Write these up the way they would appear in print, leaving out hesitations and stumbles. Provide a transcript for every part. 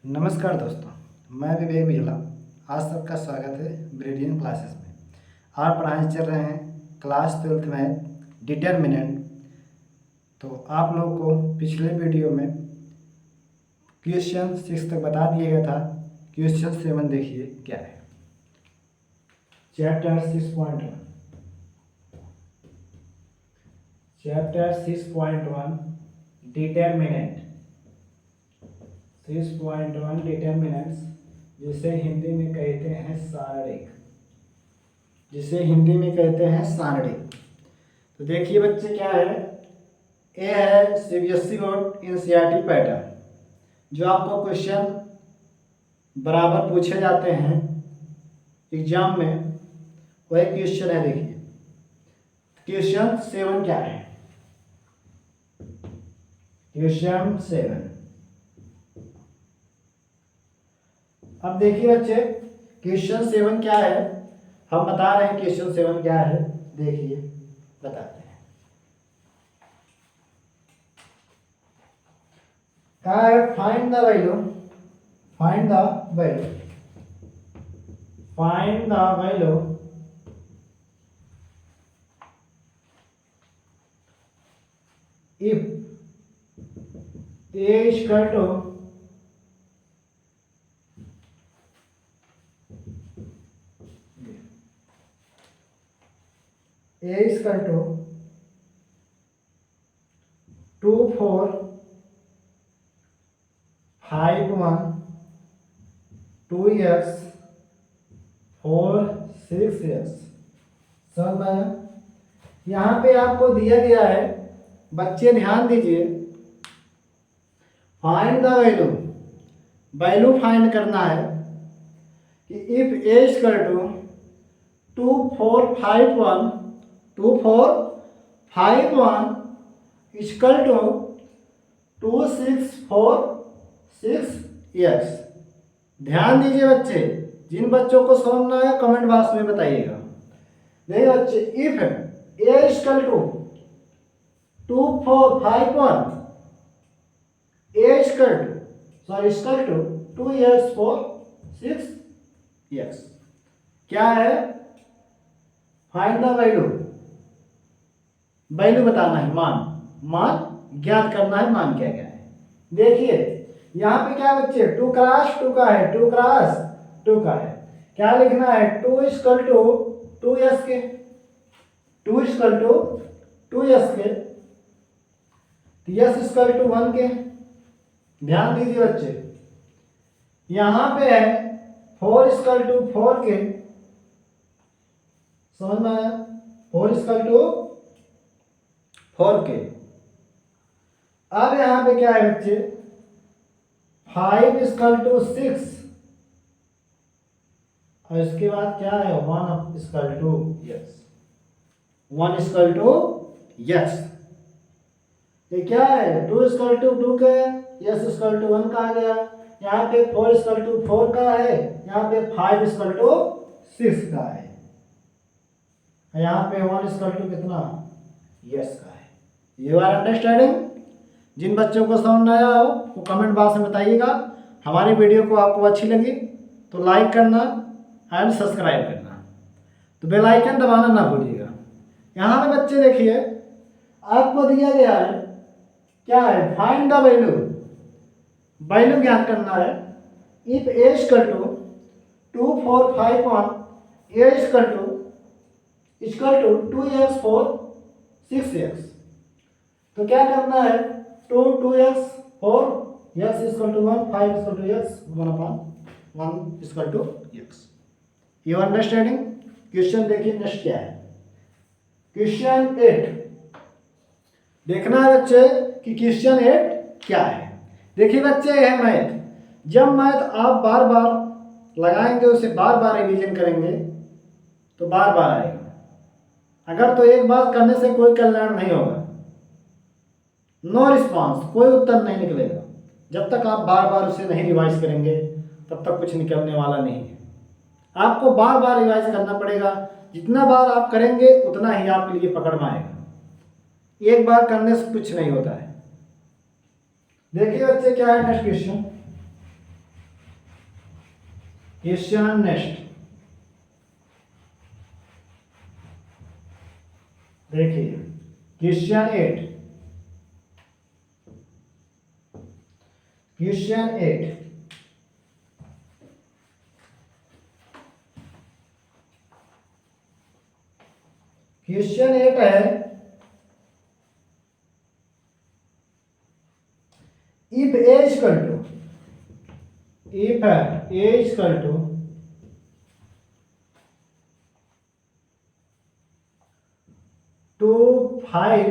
नमस्कार दोस्तों, मैं विवेक बिजला। आज सबका स्वागत है ब्रिलियंट क्लासेस में। आज पढ़ाई चल रहे हैं क्लास 12th में डिटर्मिनेंट। तो आप लोगों को पिछले वीडियो में क्वेश्चन 6 तक बता दिया गया था। क्वेश्चन 7 देखिए क्या है। चैप्टर 6.1 डिटर्मिनेंट 6.1 डिटर्मिनेंट्स, जिसे हिंदी में कहते हैं सारणिक। तो देखिए बच्चे क्या है, ए है सीबीएसई बोर्ड एनसीईआरटी पैटर्न, जो आपको क्वेश्चन बराबर पूछे जाते हैं एग्जाम में, वही क्वेश्चन है। देखिए क्वेश्चन 7 क्या है। क्वेश्चन 7, अब देखिए बच्चे क्वेश्चन 7 क्या है, हम बता रहे हैं क्वेश्चन 7 क्या है। देखिए बताते हैं क्या है। Find the value if a equal to A is equal to 2 4 5 1 2x 4 6x। समझ में? यहाँ पे आपको दिया गया है, बच्चे ध्यान दीजिए। फाइंड द वैल्यू फाइंड करना है कि if a is equal to 2 4 5 1 2 4 5 1 equal to 2 6 4 6 x। ध्यान दीजिए बच्चे, जिन बच्चों को समझना है कमेंट बॉक्स में बताइएगा। देखिए बच्चे, if a equal to 2 4 5 1 a equal to 2x 4 6x क्या है। फाइंड द वैल्यू बताना है, मान ज्ञात करना है, मान क्या क्या है। देखिए यहाँ पे क्या बच्चे 2 क्रॉस 2 का है, 2 क्रॉस 2 का है। क्या लिखना है, 2 इक्वल टू 2s के, 2 इक्वल टू 2s के, s इक्वल टू 1 के। ध्यान दीजिए बच्चे, यहाँ पे है 4 इक्वल टू 4 के। समझ में आया? 4 इक्वल टू 4 के। अब यहाँ पे क्या है बच्चे, 5 इक्वल टू 6 और इसके बाद क्या है 1 equal to x। 1 equal to x। ये क्या है, 2 इक्वल टू 2 का है, s इक्वल टू 1 का आ गया। यहाँ पे 4 इक्वल टू 4 का है, यहाँ पे 5 इक्वल टू 6 का है, यहाँ पे 1 इक्वल टू कितना यस का है। You are understanding? जिन बच्चों को समझ में आया हो वो कमेंट बॉक्स में बताइएगा। हमारी वीडियो को आपको अच्छी लगी तो लाइक करना एंड सब्सक्राइब करना, तो बेल आइकन दबाना ना भूलिएगा। यहाँ पे बच्चे देखिए, आपको दिया गया है क्या है, फाइंड द वैल्यू ज्ञात करना है। If a equal to 2 4 5 1 a equal to 2x 4 6x। तो क्या करना है, 2x 4 x equal to 1 5 equal to x 1 equal to x। You understanding? Question देखिए नेक्स्ट क्या है। क्वेश्चन 8 देखना है बच्चे कि क्वेश्चन 8 क्या है। देखिए बच्चे, है मैथ। जब मैथ आप बार बार लगाएंगे, उसे बार बार रिवीजन करेंगे तो बार बार आएगा। अगर तो एक बार करने से कोई कल्याण नहीं होगा, नो रिस्पॉन्स, कोई उत्तर नहीं निकलेगा। जब तक आप बार बार उसे नहीं रिवाइज करेंगे तब तक कुछ निकलने वाला नहीं है। आपको बार बार रिवाइज करना पड़ेगा। जितना बार आप करेंगे उतना ही आपके लिए पकड़ में आएगा। एक बार करने से कुछ नहीं होता है। देखिए बच्चे क्या है नेक्स्ट क्वेश्चन। क्वेश्चन नेक्स्ट देखिए, क्वेश्चन 8। क्वेश्चन 8, क्वेश्चन 8 है, if A equal to, if A equal to 2 5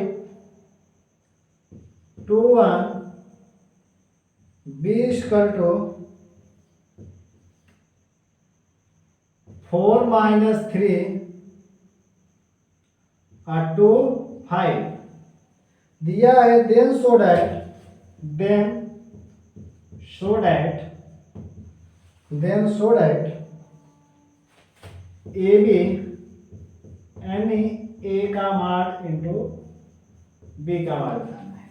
2 1, b equal to 4 - 3 2 5 दिया है, then so that A B यानी ए का मार्क इंटू बी का मार्क करना है,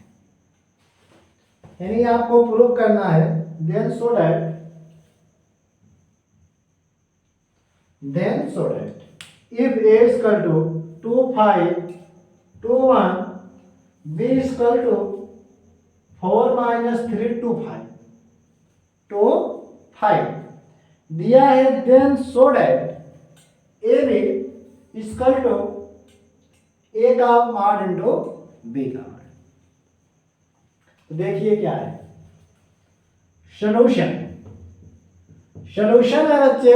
यानी आपको प्रूव करना है। Then so that if A equal to 2 5 2 1, b equal to 4 - 3 2 5 दिया है, then so that A B equal to A का मार्ड इंटू बी का मार्ड। तो देखिए क्या है सॉल्यूशन है बच्चे,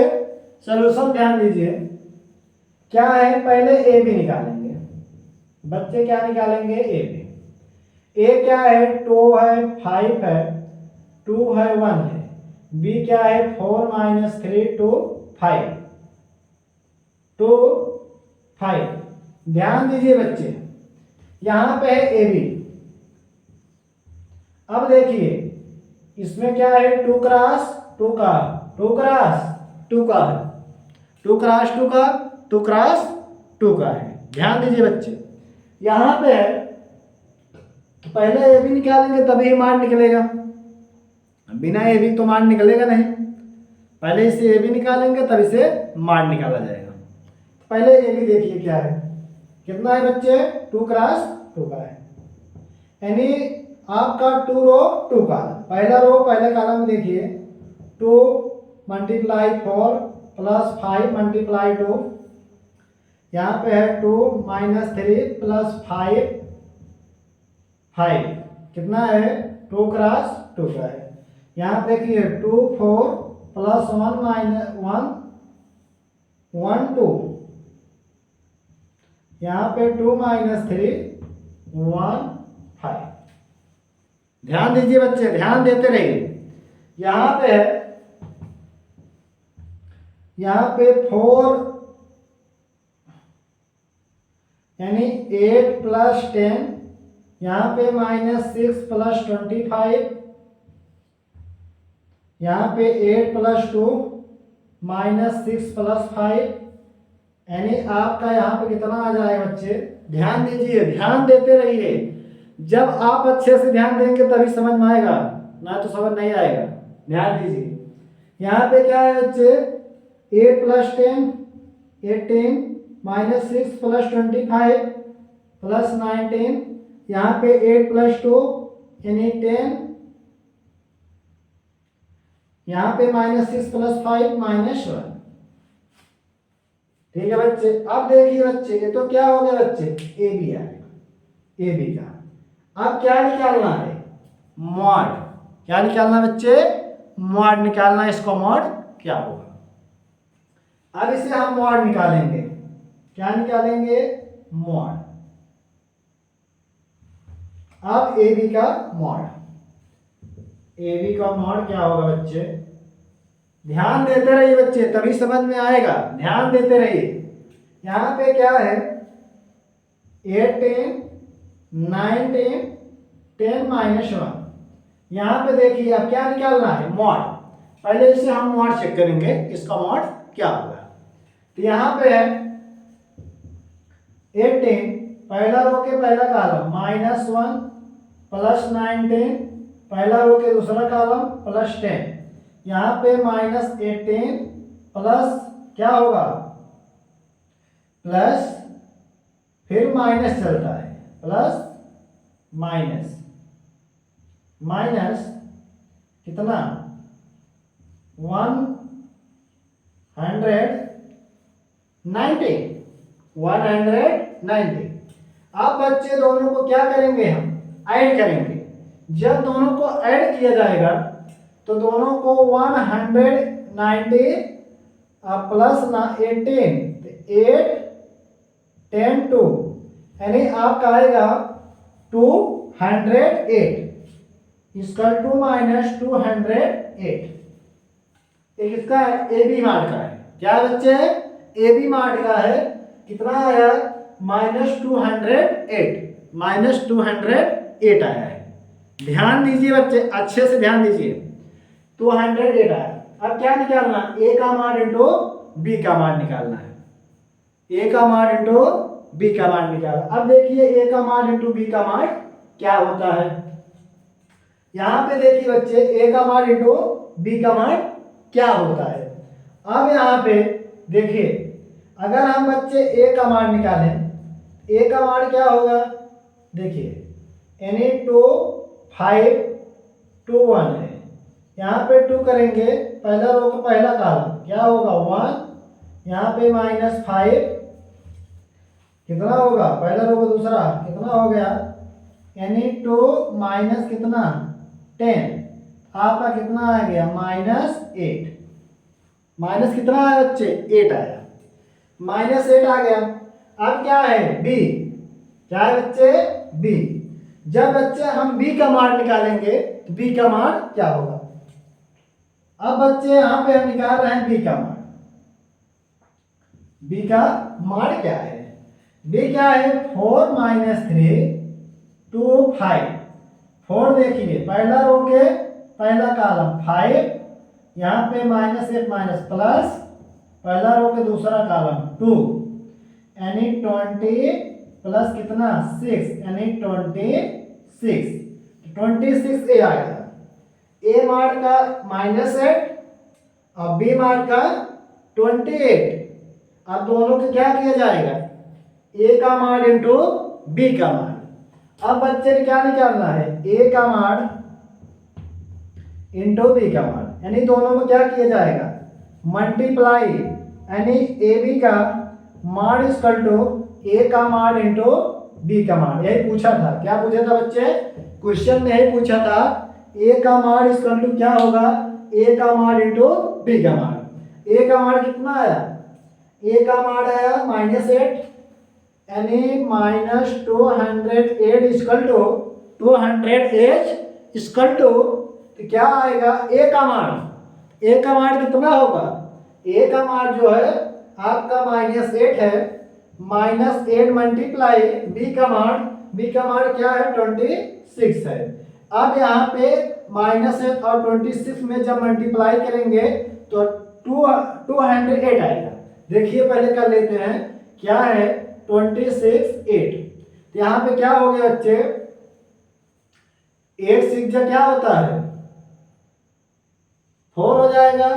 सॉल्यूशन ध्यान दीजिए क्या है। पहले ए बी निकालेंगे बच्चे, क्या निकालेंगे ए बी। ए क्या है 2 है 5 है 2 है 1 है, बी क्या है 4 - 3 2 5 2 5। ध्यान दीजिए बच्चे, यहां पे है ए बी। अब देखिए इसमें क्या है 2 क्रॉस 2 का 2 क्रॉस 2 का है, 2 क्रॉस 2 का 2 क्रॉस 2 का है। ध्यान दीजिए बच्चे, यहां पे है तो पहले ए बी निकालेंगे तभी मार्क निकलेगा, बिना ए बी तो मार्क निकलेगा नहीं। पहले इसे ए बी निकालेंगे तब इसे मार्क निकाला जाएगा। पहले ए बी देखिए क्या है, कितना है बच्चे 2 क्रॉस 2 का है, यानी आपका 2 रो 2 कॉलम। पहला रो पहले कॉलम देखिए 2 × 4 + 5 × 2, यहाँ पे है 2 - 3 + 5 कितना है 2 क्रॉस 2 का है। यहाँ देखिए 2 4 + 1 1 2, यहाँ पे 2 - 3 1 5। ध्यान दीजिए बच्चे, ध्यान देते रहिए। यहाँ पे है, यहाँ पे 4 यानी 8 + 10, यहाँ पे -6 + 25, यहाँ पे 8 + 2 -6 + 5, यानी आपका यहाँ पे कितना आ जाएगा बच्चे। ध्यान दीजिए, ध्यान देते रहिए। जब आप अच्छे से ध्यान देंगे तभी समझ में आएगा, ना तो समझ नहीं आएगा। ध्यान दीजिए, यहाँ पे क्या है बच्चे 8 + 10 18 -6 + 25 + 19, यहाँ पे 8 + 2 यानी 10, यहाँ पे -6 + 5 -1। ठीक है बच्चे। अब देखिए बच्चे, ये तो क्या हो गया बच्चे ए बी आ गया, ए बी का। अब क्या निकालना है मॉड। क्या निकालना बच्चे मॉड निकालना है। इसको मॉड क्या होगा। अब इसे हम मॉड निकालेंगे। क्या निकालेंगे मॉड। अब ए बी का मॉड, ए बी का मॉड क्या होगा बच्चे। ध्यान देते रहिए बच्चे तभी समझ में आएगा, ध्यान देते रहिए। यहाँ पे क्या है 18 19 10 -1। यहाँ पे देखिए अब क्या निकालना है मॉड। पहले इसे हम मॉड चेक करेंगे, इसका मॉड क्या होगा। तो यहाँ पे है 18 पहला रो के पहला कॉलम -1 + 19, पहला रो के दूसरा कॉलम +10, यहाँ पे -18 प्लस क्या होगा, प्लस फिर माइनस चलता है, प्लस माइनस माइनस कितना 190। अब बच्चे दोनों को क्या करेंगे, हम ऐड करेंगे। जब दोनों को ऐड किया जाएगा तो दोनों को 190 प्लस 18 8 10 2 यानी आपका आएगा 208 इसका 2 माइनस 208। एक इसका ए बी मार्ट का है, क्या बच्चे ए बी मार्ट का है, कितना आया -208 आया है। ध्यान दीजिए बच्चे, अच्छे से ध्यान दीजिए, 208 आया। अब क्या निकालना, ए का मान इंटू बी का मान निकालना है, ए का मान इंटू बी का मान निकालना। अब देखिए ए का मान इंटू बी का मान क्या होता है। यहाँ पे देखिए बच्चे ए का मान इंटू बी का मान क्या होता है। अब यहाँ पे देखिए अगर हम बच्चे ए का मान निकालें, ए का मान क्या होगा, देखिए एनी 2 5 2 1 है, यहाँ पे 2 करेंगे, पहला रो का पहला कॉलम क्या होगा 1, यहाँ पे -5 कितना होगा, पहला रो का दूसरा कितना हो गया, यानी 2 माइनस कितना 10, आपका कितना आ गया -8। माइनस कितना आया बच्चे 8 आया, -8 आ गया। अब क्या है बी, क्या है बच्चे बी। जब बच्चे हम बी का मान निकालेंगे तो बी का मान क्या होगा। अब बच्चे यहाँ पे हम निकाल रहे हैं बी का मान। बी का मान क्या है, बी क्या है 4 - 3 2 5। 4 देखिए पहला रो के पहला कॉलम 5, यहाँ पे -1 माइनस प्लस पहला रो के दूसरा कॉलम 2 यानी 20 प्लस कितना 6 यानी 26। 26 ए आ गया, ए मार्क का -8 और बी मार्क का 28। अब दोनों को क्या किया जाएगा, ए का मान इंटू बी का मान। अब बच्चे ने क्या निकालना है, ए का मान इंटू बी का मान, यानी दोनों में क्या किया जाएगा मल्टीप्लाई, यानी ए बी का मान इक्वल टू ए का मान इंटू बी का मान। यही पूछा था, क्या पूछा था बच्चे, क्वेश्चन में यही पूछा था ए का मान इक्वल टू क्या होगा, ए का मान इंटू बी का मान। ए का मान कितना आया, ए का मान आया -8 यानी -208 इक्वल टू 208 इक्वल टू तो क्या आएगा ए का मान, ए का मान कितना होगा, ए का मान जो है आपका -8 है, -8 मल्टीप्लाई बी का मान, बी का मान क्या है 26 है। अब यहाँ पे -8 और 26 में जब मल्टीप्लाई करेंगे तो 208 आएगा। देखिए पहले कर लेते हैं, क्या है 26 8, तो यहाँ पे क्या हो गया बच्चे 8 6 जा क्या होता है 4 हो जाएगा।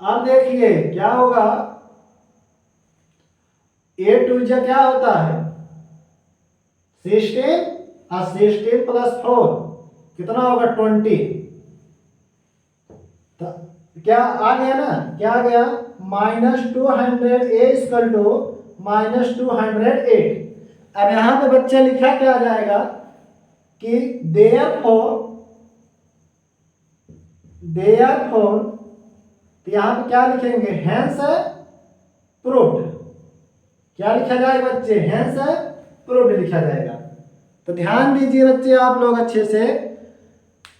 अब देखिए क्या होगा 8 2 जा क्या होता है 16 और 16 प्लस 4 कितना होगा 20। तो क्या आ गया ना, क्या आ गया -200 ए इक्वल टू -208। अब यहां पे बच्चा लिखा क्या आ जाएगा कि देयरफॉर तो यहां पे क्या लिखेंगे हेंस प्रूव्ड। क्या लिखा जाएगा बच्चे, हेंस प्रूव्ड लिखा जाएगा। तो ध्यान दीजिए बच्चे आप लोग अच्छे से,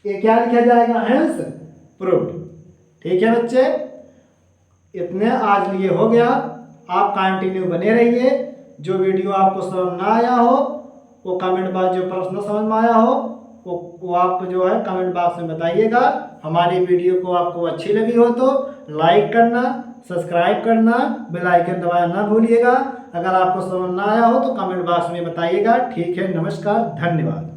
ये क्या लिखा जाएगा हेंस प्रूव्ड। ठीक है बच्चे, इतने आज लिए हो गया। आप कंटिन्यू बने रहिए। जो वीडियो आपको समझ ना आया हो वो कमेंट बॉक्स, जो प्रश्न समझ में आया हो वो आप जो है कमेंट बॉक्स में बताइएगा। हमारी वीडियो को आपको अच्छी लगी हो तो लाइक करना, सब्सक्राइब करना, बेल आइकन दबाना ना भूलिएगा। अगर आपको समझ ना आया हो तो कमेंट बॉक्स में बताइएगा। ठीक है, नमस्कार, धन्यवाद।